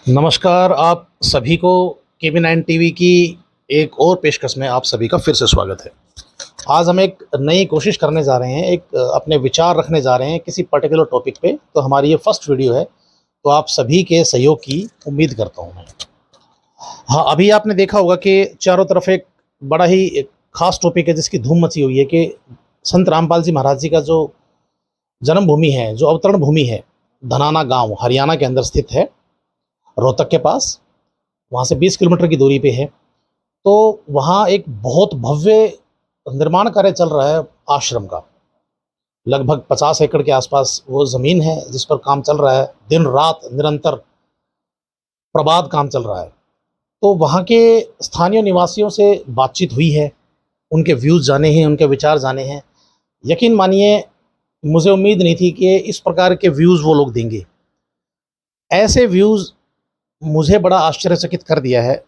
नमस्कार, आप सभी को KB9 टीवी की एक और पेशकश में आप सभी का फिर से स्वागत है। आज हम एक नई कोशिश करने जा रहे हैं, एक अपने विचार रखने जा रहे हैं किसी पर्टिकुलर टॉपिक पे। तो हमारी ये फर्स्ट वीडियो है, तो आप सभी के सहयोग की उम्मीद करता हूँ मैं। हाँ, अभी आपने देखा होगा कि चारों तरफ एक बड़ा ही एक ख़ास टॉपिक है जिसकी धूम मची हुई है कि संत रामपाल जी महाराज जी का जो जन्मभूमि है, जो अवतरण भूमि है, धनाना गाँव हरियाणा के अंदर स्थित है, रोहतक के पास। वहाँ से 20 किलोमीटर की दूरी पे है। तो वहाँ एक बहुत भव्य निर्माण कार्य चल रहा है आश्रम का। लगभग 50 एकड़ के आसपास वो ज़मीन है जिस पर काम चल रहा है। दिन रात निरंतर प्रबाद काम चल रहा है। तो वहाँ के स्थानीय निवासियों से बातचीत हुई है, उनके व्यूज़ जाने हैं, उनके विचार जाने हैं। यकीन मानिए, मुझे उम्मीद नहीं थी कि इस प्रकार के व्यूज़ वो लोग देंगे। ऐसे व्यूज़ मुझे बड़ा आश्चर्यचकित कर दिया है।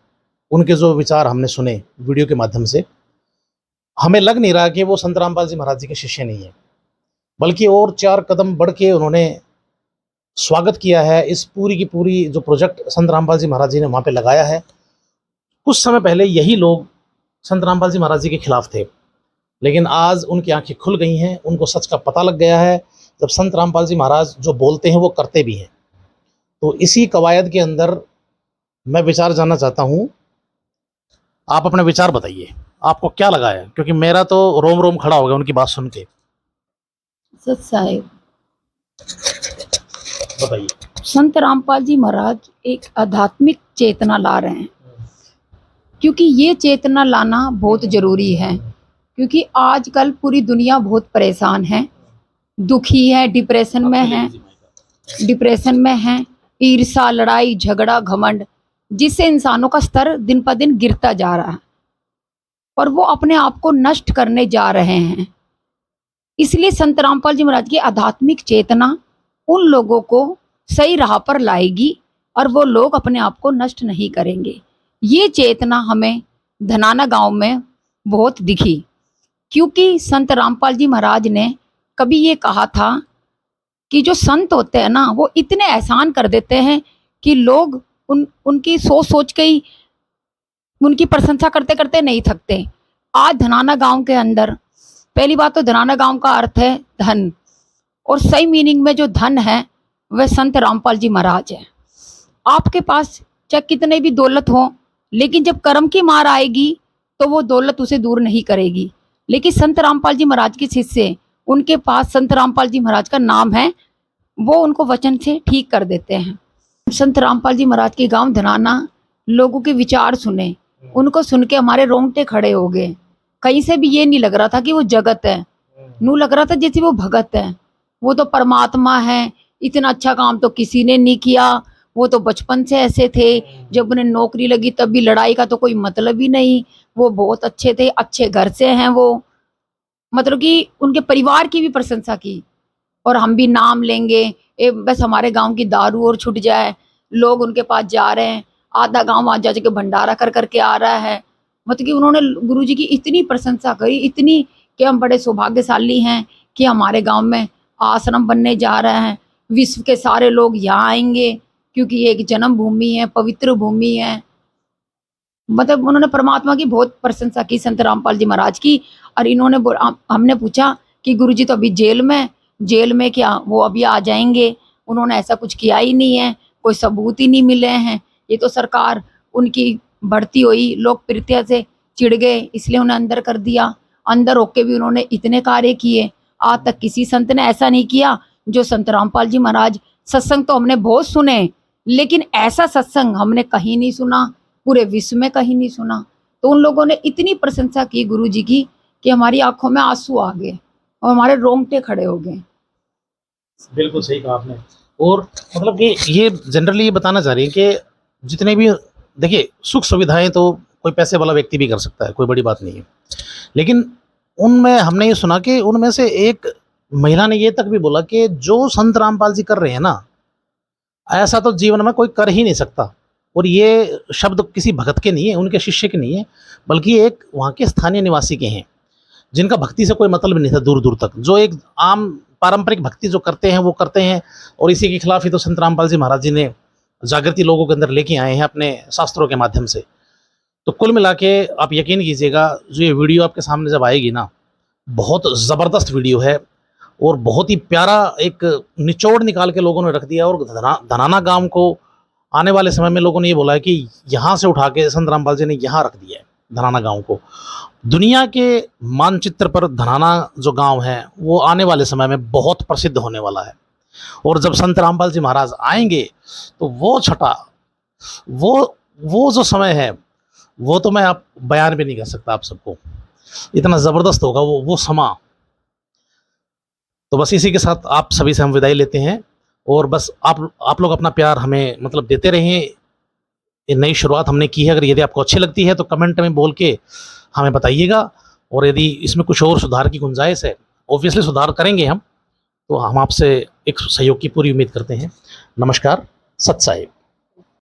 उनके जो विचार हमने सुने वीडियो के माध्यम से, हमें लग नहीं रहा कि वो संत रामपाल जी महाराज जी के शिष्य नहीं हैं, बल्कि और 4 कदम बढ़ के उन्होंने स्वागत किया है इस पूरी की पूरी जो प्रोजेक्ट संत रामपाल जी महाराज जी ने वहाँ पे लगाया है। कुछ समय पहले यही लोग संत रामपाल जी महाराज जी के खिलाफ थे, लेकिन आज उनकी आंखें खुल गई हैं, उनको सच का पता लग गया है। जब संत रामपाल जी महाराज जो बोलते हैं वो करते भी हैं। तो इसी कवायद के अंदर मैं विचार जानना चाहता हूँ। आप अपने विचार बताइए, आपको क्या लगा है? क्योंकि मेरा तो रोम रोम खड़ा हो गया उनकी बात सुन के। सच साहेब, बताइए। संत रामपाल जी महाराज एक आध्यात्मिक चेतना ला रहे हैं, क्योंकि ये चेतना लाना बहुत जरूरी है। क्योंकि आजकल पूरी दुनिया बहुत परेशान है, दुखी है, डिप्रेशन में है। ईर्ष्या, लड़ाई झगड़ा, घमंड, जिससे इंसानों का स्तर दिन पर दिन गिरता जा रहा है और वो अपने आप को नष्ट करने जा रहे हैं। इसलिए संत रामपाल जी महाराज की आध्यात्मिक चेतना उन लोगों को सही राह पर लाएगी और वो लोग अपने आप को नष्ट नहीं करेंगे। ये चेतना हमें धनाना गांव में बहुत दिखी, क्योंकि संत रामपाल जी महाराज ने कभी ये कहा था कि जो संत होते हैं ना, वो इतने एहसान कर देते हैं कि लोग उनकी सोच सोच के ही उनकी प्रशंसा करते करते नहीं थकते। आज धनाना गांव के अंदर, पहली बात तो धनाना गांव का अर्थ है धन, और सही मीनिंग में जो धन है वह संत रामपाल जी महाराज है। आपके पास चाहे कितने भी दौलत हो, लेकिन जब कर्म की मार आएगी तो वो दौलत उसे दूर नहीं करेगी। लेकिन संत रामपाल जी महाराज के शिष्य, उनके पास संत रामपाल जी महाराज का नाम है, वो उनको वचन से ठीक कर देते हैं। संत रामपाल जी महाराज के गांव धनाना लोगों के विचार सुने, उनको सुन के हमारे रोंगटे खड़े हो गए। कहीं से भी ये नहीं लग रहा था कि वो जगत है, नू लग रहा था जैसे वो भगत है, वो तो परमात्मा है। इतना अच्छा काम तो किसी ने नहीं किया। वो तो बचपन से ऐसे थे, जब उन्हें नौकरी लगी तब भी लड़ाई का तो कोई मतलब ही नहीं। वो बहुत अच्छे थे, अच्छे घर से हैं वो, मतलब कि उनके परिवार की भी प्रशंसा की। और हम भी नाम लेंगे, बस हमारे गांव की दारू और छूट जाए। लोग उनके पास जा रहे हैं, आधा गांव वहां जा के भंडारा कर करके आ रहा है। मतलब कि उन्होंने गुरुजी की इतनी प्रशंसा करी, इतनी, कि हम बड़े सौभाग्यशाली हैं कि हमारे गांव में आश्रम बनने जा रहे हैं। विश्व के सारे लोग यहाँ आएंगे, क्योंकि ये एक जन्म भूमि है, पवित्र भूमि है। मतलब उन्होंने परमात्मा की बहुत प्रशंसा की, संत रामपाल जी महाराज की। और इन्होंने हमने पूछा कि गुरुजी तो अभी जेल में क्या वो अभी आ जाएंगे? उन्होंने ऐसा कुछ किया ही नहीं है, कोई सबूत ही नहीं मिले हैं। ये तो सरकार उनकी बढ़ती हुई लोकप्रियता से चिढ़ गए, इसलिए उन्हें अंदर कर दिया। अंदर होके भी उन्होंने इतने कार्य किए, आज तक किसी संत ने ऐसा नहीं किया जो संत रामपाल जी महाराज। सत्संग तो हमने बहुत सुने, लेकिन ऐसा सत्संग हमने कहीं नहीं सुना, पूरे विश्व में कहीं नहीं सुना। तो उन लोगों ने इतनी प्रशंसा की गुरु जी की कि हमारी आंखों में आंसू आ गए और हमारे रोंगटे खड़े हो गए। बिल्कुल सही कहा आपने। और मतलब कि ये जनरली ये बताना चाह रही है कि जितने भी, देखिए, सुख सुविधाएं तो कोई पैसे वाला व्यक्ति भी कर सकता है, कोई बड़ी बात नहीं है। लेकिन उनमें हमने ये सुना कि उनमें से एक महिला ने ये तक भी बोला कि जो संत रामपाल जी कर रहे हैं ना, ऐसा तो जीवन में कोई कर ही नहीं सकता। और ये शब्द किसी भगत के नहीं है, उनके शिष्य के नहीं है, बल्कि एक वहाँ के स्थानीय निवासी के हैं, जिनका भक्ति से कोई मतलब नहीं था दूर दूर तक। जो एक आम पारंपरिक भक्ति जो करते हैं वो करते हैं। और इसी के खिलाफ ही तो संत रामपाल जी महाराज जी ने जागृति लोगों के अंदर लेके आए हैं अपने शास्त्रों के माध्यम से। तो कुल मिला के आप यकीन कीजिएगा, जो ये वीडियो आपके सामने जब आएगी ना, बहुत ज़बरदस्त वीडियो है और बहुत ही प्यारा एक निचोड़ निकाल के लोगों ने रख दिया। और धनाना गांव को आने वाले समय में लोगों ने ये बोला है कि यहाँ से उठा के संत रामपाल जी ने यहाँ रख दिया है धनाना गांव को। दुनिया के मानचित्र पर धनाना जो गांव है वो आने वाले समय में बहुत प्रसिद्ध होने वाला है। और जब संत रामपाल जी महाराज आएंगे तो वो छटा, वो जो समय है वो तो मैं आप बयान भी नहीं कर सकता आप सबको, इतना ज़बरदस्त होगा वो समा। तो बस इसी के साथ आप सभी से हम विदाई लेते हैं और बस आप लोग अपना प्यार हमें मतलब देते रहें। ये नई शुरुआत हमने की है, अगर यदि आपको अच्छी लगती है तो कमेंट में बोल के हमें बताइएगा। और यदि इसमें कुछ और सुधार की गुंजाइश है, ऑब्वियसली सुधार करेंगे हम, तो हम आपसे एक सहयोग की पूरी उम्मीद करते हैं। नमस्कार, सत साहिब।